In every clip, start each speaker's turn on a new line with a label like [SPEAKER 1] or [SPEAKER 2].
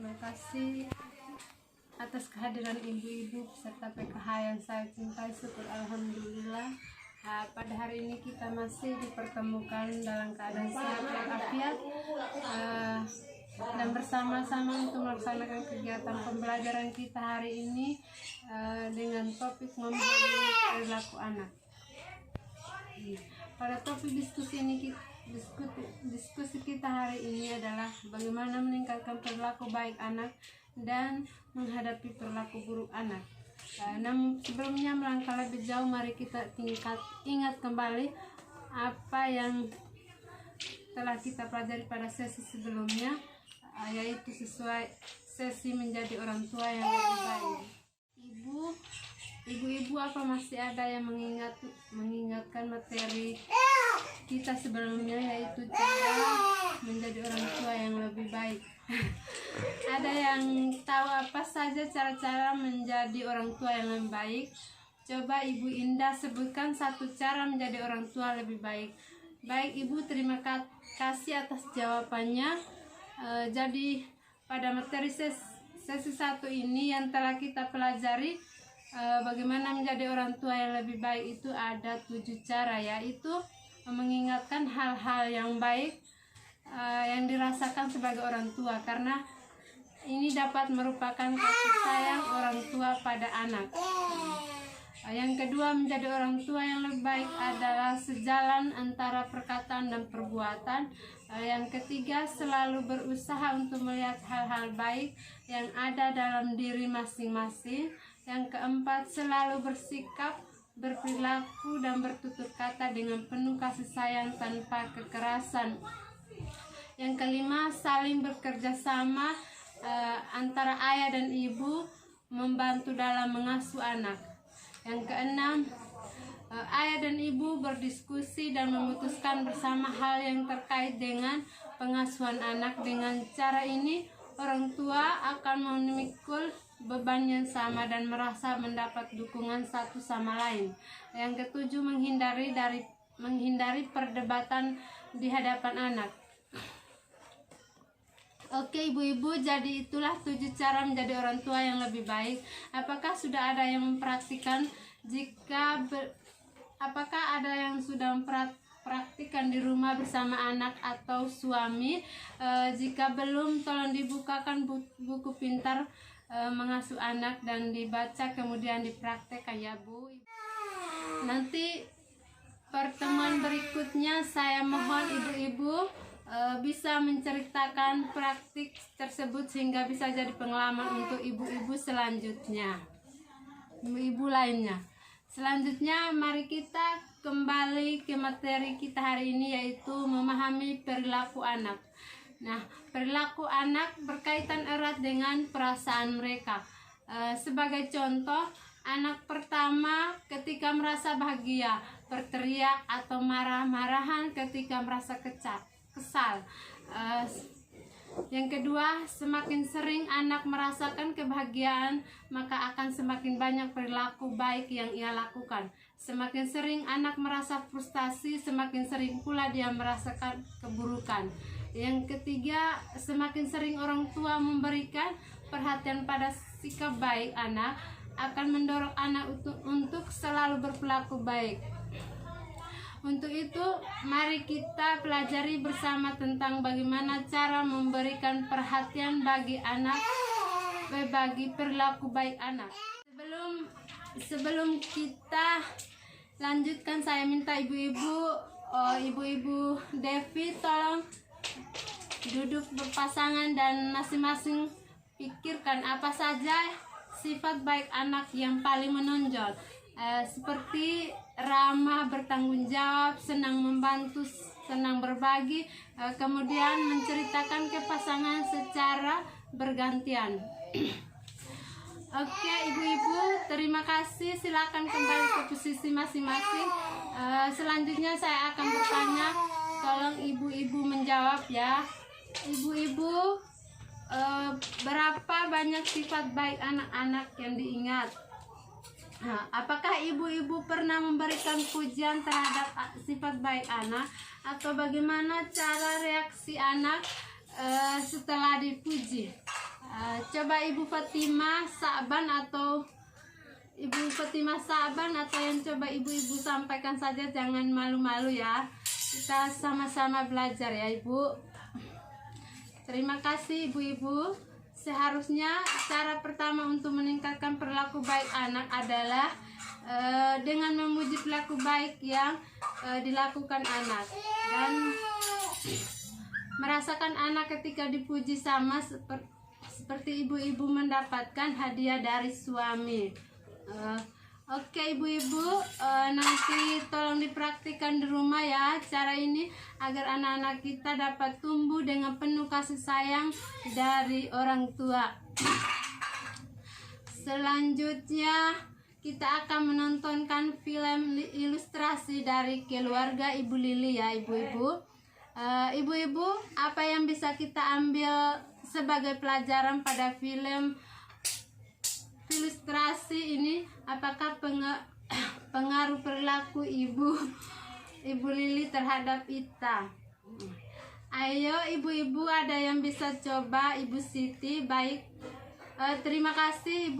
[SPEAKER 1] Terima kasih atas kehadiran ibu-ibu serta PKH yang saya cintai. Syukur alhamdulillah. Pada hari ini kita masih dipertemukan dalam keadaan sehat walafiat dan bersama-sama untuk melaksanakan kegiatan pembelajaran kita hari ini dengan topik memahami perilaku anak. Pada topik diskusi kita hari ini adalah bagaimana meningkatkan perilaku baik anak dan menghadapi perilaku buruk anak. Namun sebelumnya melangkah lebih jauh, mari kita ingat kembali apa yang telah kita pelajari pada sesi sebelumnya, yaitu sesuai sesi menjadi orang tua yang lebih baik. Ibu-ibu apa masih ada yang mengingatkan materi kita sebelumnya, yaitu cara menjadi orang tua yang lebih baik? Ada yang tahu apa saja cara-cara menjadi orang tua yang lebih baik? Coba Ibu Indah sebutkan satu cara menjadi orang tua lebih baik. Baik Ibu, terima kasih atas jawabannya. Jadi pada materi sesi 1 ini yang telah kita pelajari, bagaimana menjadi orang tua yang lebih baik itu ada 7 cara, yaitu mengingatkan hal-hal yang baik yang dirasakan sebagai orang tua, karena ini dapat merupakan kasih sayang orang tua pada anak. Yang kedua, menjadi orang tua yang lebih baik adalah sejalan antara perkataan dan perbuatan. Yang ketiga, selalu berusaha untuk melihat hal-hal baik yang ada dalam diri masing-masing. Yang keempat, selalu bersikap, berperilaku dan bertutur kata dengan penuh kasih sayang tanpa kekerasan. Yang kelima, saling bekerja sama antara ayah dan ibu membantu dalam mengasuh anak. Yang keenam, ayah dan ibu berdiskusi dan memutuskan bersama hal yang terkait dengan pengasuhan anak. Dengan cara ini, orang tua akan memikul beban yang sama dan merasa mendapat dukungan satu sama lain. Yang ketujuh, menghindari perdebatan di hadapan anak. Oke ibu-ibu, jadi itulah 7 cara menjadi orang tua yang lebih baik. Apakah sudah ada yang mempraktikkan? Apakah ada yang sudah mempraktikkan di rumah bersama anak atau suami? Jika belum, tolong dibukakan buku pintar mengasuh anak dan dibaca, kemudian dipraktekkan ya Bu. Nanti pertemuan berikutnya saya mohon ibu-ibu bisa menceritakan praktik tersebut sehingga bisa jadi pengalaman untuk ibu-ibu selanjutnya, ibu lainnya. Selanjutnya mari kita kembali ke materi kita hari ini, yaitu memahami perilaku anak. Nah, perilaku anak berkaitan erat dengan perasaan mereka. Sebagai contoh, anak pertama ketika merasa bahagia, berteriak atau marah-marahan ketika merasa kesal. Yang kedua, semakin sering anak merasakan kebahagiaan, maka akan semakin banyak perilaku baik yang ia lakukan. Semakin sering anak merasa frustasi, semakin sering pula dia merasakan keburukan. Yang ketiga, semakin sering orang tua memberikan perhatian pada sikap baik anak, akan mendorong anak untuk selalu berperilaku baik. Untuk itu, mari kita pelajari bersama tentang bagaimana cara memberikan perhatian bagi perilaku baik anak. Sebelum kita lanjutkan, saya minta ibu-ibu Devi tolong duduk berpasangan dan masing-masing pikirkan apa saja sifat baik anak yang paling menonjol. Seperti ramah, bertanggung jawab, senang membantu, senang berbagi, kemudian menceritakan ke pasangan secara bergantian. Oke ibu-ibu, terima kasih. Silakan kembali ke posisi masing-masing. Selanjutnya saya akan bertanya, tolong ibu-ibu menjawab ya. Ibu-ibu, berapa banyak sifat baik anak-anak yang diingat? Apakah ibu-ibu pernah memberikan pujian terhadap sifat baik anak, atau bagaimana cara reaksi anak setelah dipuji? Coba Ibu Fatimah Sa'ban atau yang coba ibu-ibu sampaikan saja, jangan malu-malu ya. Kita sama-sama belajar ya Ibu. Terima kasih ibu-ibu. Seharusnya cara pertama untuk meningkatkan perilaku baik anak adalah dengan memuji perilaku baik yang dilakukan anak, dan merasakan anak ketika dipuji sama seperti ibu-ibu mendapatkan hadiah dari suami. Oke ibu-ibu, nanti tolong dipraktikkan di rumah ya cara ini, agar anak-anak kita dapat tumbuh dengan penuh kasih sayang dari orang tua. Selanjutnya kita akan menontonkan film ilustrasi dari keluarga Ibu Lili ya ibu-ibu. Ibu-ibu, apa yang bisa kita ambil sebagai pelajaran pada film ilustrasi ini? Apakah pengaruh perilaku Ibu Lili terhadap Ita? Ayo ibu-ibu, ada yang bisa coba? Ibu Siti, baik. Terima kasih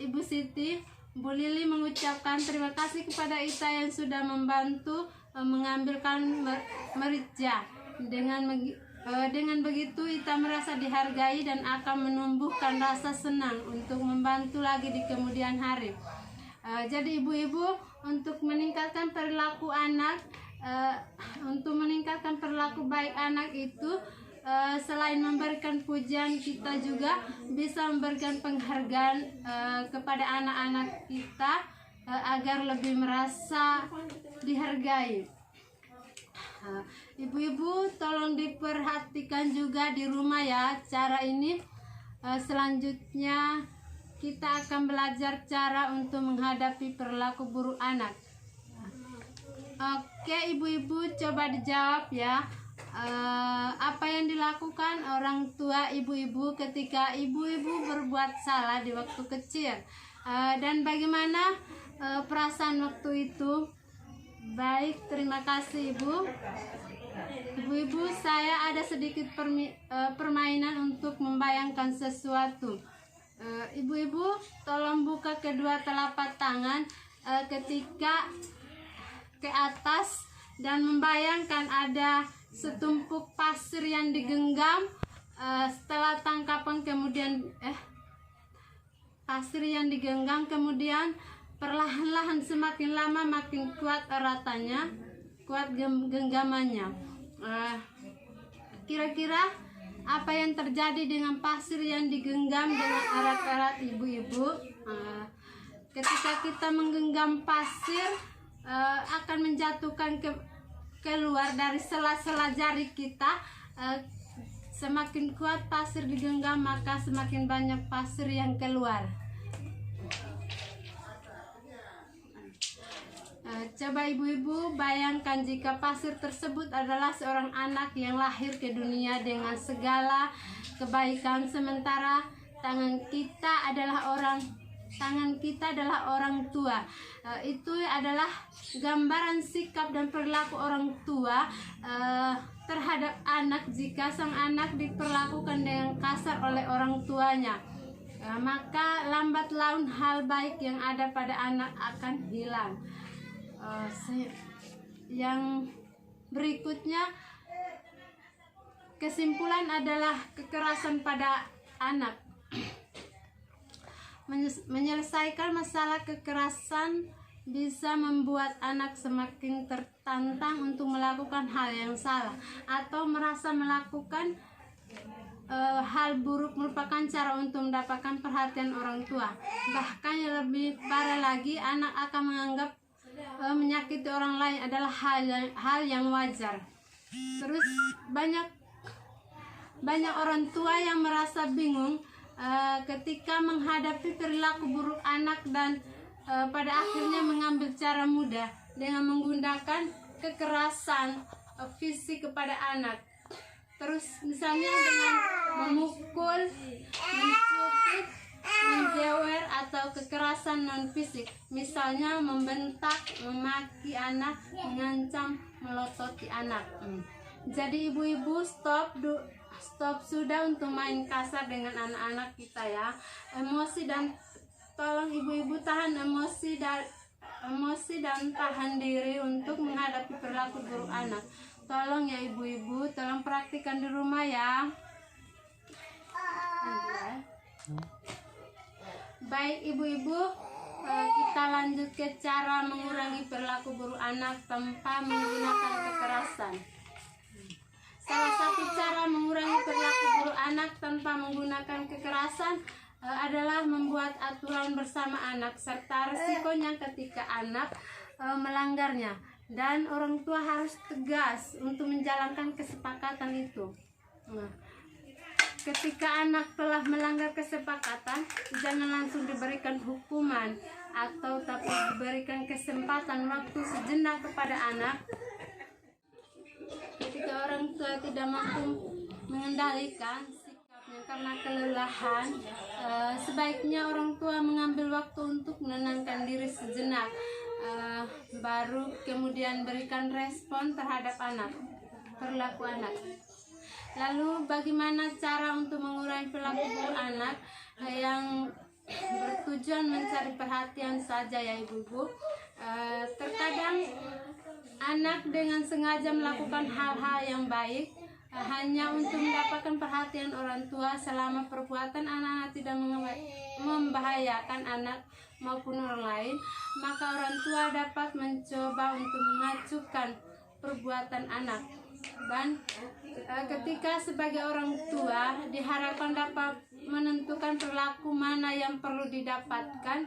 [SPEAKER 1] Ibu Siti. Bu Lili mengucapkan terima kasih kepada Ita yang sudah membantu mengambilkan merica. Dengan begitu Ita merasa dihargai dan akan menumbuhkan rasa senang untuk membantu lagi di kemudian hari. Jadi ibu-ibu, untuk meningkatkan perilaku anak, untuk meningkatkan perilaku baik anak itu, selain memberikan pujian, kita juga bisa memberikan penghargaan kepada anak-anak kita agar lebih merasa dihargai. Ibu-ibu, tolong diperhatikan juga di rumah ya cara ini. Selanjutnya kita akan belajar cara untuk menghadapi perilaku buruk anak. Oke ibu-ibu, coba dijawab ya. Apa yang dilakukan orang tua ibu-ibu ketika ibu-ibu berbuat salah di waktu kecil, dan bagaimana perasaan waktu itu? Baik, terima kasih Ibu. Ibu-ibu, saya ada sedikit permainan untuk membayangkan sesuatu. Ibu-ibu, tolong buka kedua telapak tangan ketika ke atas dan membayangkan ada setumpuk pasir yang digenggam setelah tangkapan, kemudian pasir yang digenggam, kemudian perlahan-lahan semakin lama makin kuat eratannya, kuat genggamannya. Kira-kira apa yang terjadi dengan pasir yang digenggam dengan erat-erat ibu-ibu? Ketika kita menggenggam pasir, akan menjatuhkan keluar dari sela-sela jari kita. Semakin kuat pasir digenggam, maka semakin banyak pasir yang keluar. Coba ibu-ibu bayangkan jika pasir tersebut adalah seorang anak yang lahir ke dunia dengan segala kebaikan, sementara tangan kita adalah orang tua. Itu adalah gambaran sikap dan perilaku orang tua terhadap anak. Jika sang anak diperlakukan dengan kasar oleh orang tuanya, maka lambat laun hal baik yang ada pada anak akan hilang. Yang berikutnya, kesimpulan adalah kekerasan pada anak. Menyelesaikan masalah kekerasan bisa membuat anak semakin tertantang untuk melakukan hal yang salah atau merasa melakukan hal buruk merupakan cara untuk mendapatkan perhatian orang tua. Bahkan yang lebih parah lagi, anak akan menganggap menyakiti orang lain adalah hal yang wajar. Terus banyak orang tua yang merasa bingung ketika menghadapi perilaku buruk anak, dan pada akhirnya mengambil cara mudah dengan menggunakan kekerasan fisik kepada anak. Terus misalnya dengan memukul, mencubit, menjewer, atau kekerasan non fisik, misalnya membentak, memaki anak, mengancam, melototi anak. Jadi ibu-ibu, stop stop sudah untuk main kasar dengan anak-anak kita ya. Emosi dan tolong ibu-ibu tahan emosi dan tahan diri untuk menghadapi perilaku buruk anak. Tolong ya ibu-ibu, tolong praktikkan di rumah ya. Baik ibu-ibu, kita lanjut ke cara mengurangi perilaku buruk anak tanpa menggunakan kekerasan. Salah satu cara mengurangi perilaku buruk anak tanpa menggunakan kekerasan adalah membuat aturan bersama anak serta resikonya ketika anak melanggarnya, dan orang tua harus tegas untuk menjalankan kesepakatan itu. Ketika anak telah melanggar kesepakatan, jangan langsung diberikan hukuman atau tapi diberikan kesempatan waktu sejenak kepada anak. Ketika orang tua tidak mampu mengendalikan sikapnya karena kelelahan, sebaiknya orang tua mengambil waktu untuk menenangkan diri sejenak, baru kemudian berikan respon terhadap perilaku anak. Lalu bagaimana cara untuk mengurangi perilaku buruk anak yang bertujuan mencari perhatian saja ya ibu-ibu? Terkadang anak dengan sengaja melakukan hal-hal yang baik hanya untuk mendapatkan perhatian orang tua. Selama perbuatan anak-anak tidak membahayakan anak maupun orang lain, maka orang tua dapat mencoba untuk mengacuhkan perbuatan anak. Dan ketika sebagai orang tua diharapkan dapat menentukan perilaku mana yang perlu didapatkan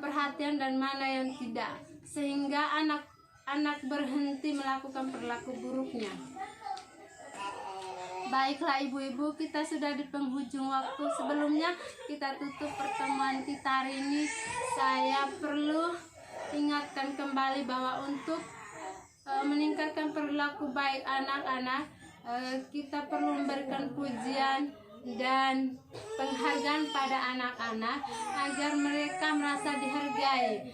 [SPEAKER 1] perhatian dan mana yang tidak, sehingga anak berhenti melakukan perilaku buruknya. Baiklah ibu-ibu, kita sudah di penghujung waktu. Sebelumnya kita tutup pertemuan kita hari ini, saya perlu ingatkan kembali bahwa untuk meningkatkan perilaku baik anak-anak, kita perlu memberikan pujian dan penghargaan pada anak-anak agar mereka merasa dihargai.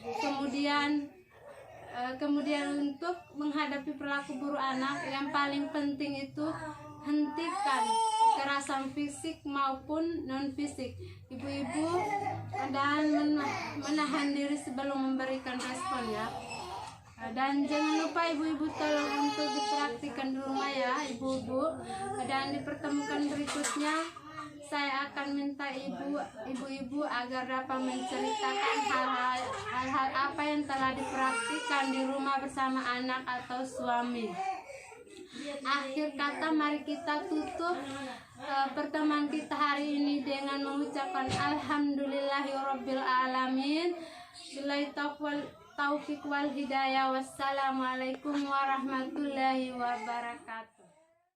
[SPEAKER 1] Kemudian untuk menghadapi perilaku buruk anak, yang paling penting itu hentikan kekerasan fisik maupun non fisik. Ibu-ibu dan menahan diri sebelum memberikan respon ya. Dan jangan lupa ibu-ibu tolong untuk dipraktikkan di rumah ya ibu-ibu. Dan di pertemuan berikutnya saya akan minta ibu-ibu agar dapat menceritakan hal-hal apa yang telah dipraktikkan di rumah bersama anak atau suami. Akhir kata, mari kita tutup pertemuan kita hari ini dengan mengucapkan alhamdulillahirabbil alamin. Billahi taufiq wal hidayah. Wassalamualaikum warahmatullahi wabarakatuh.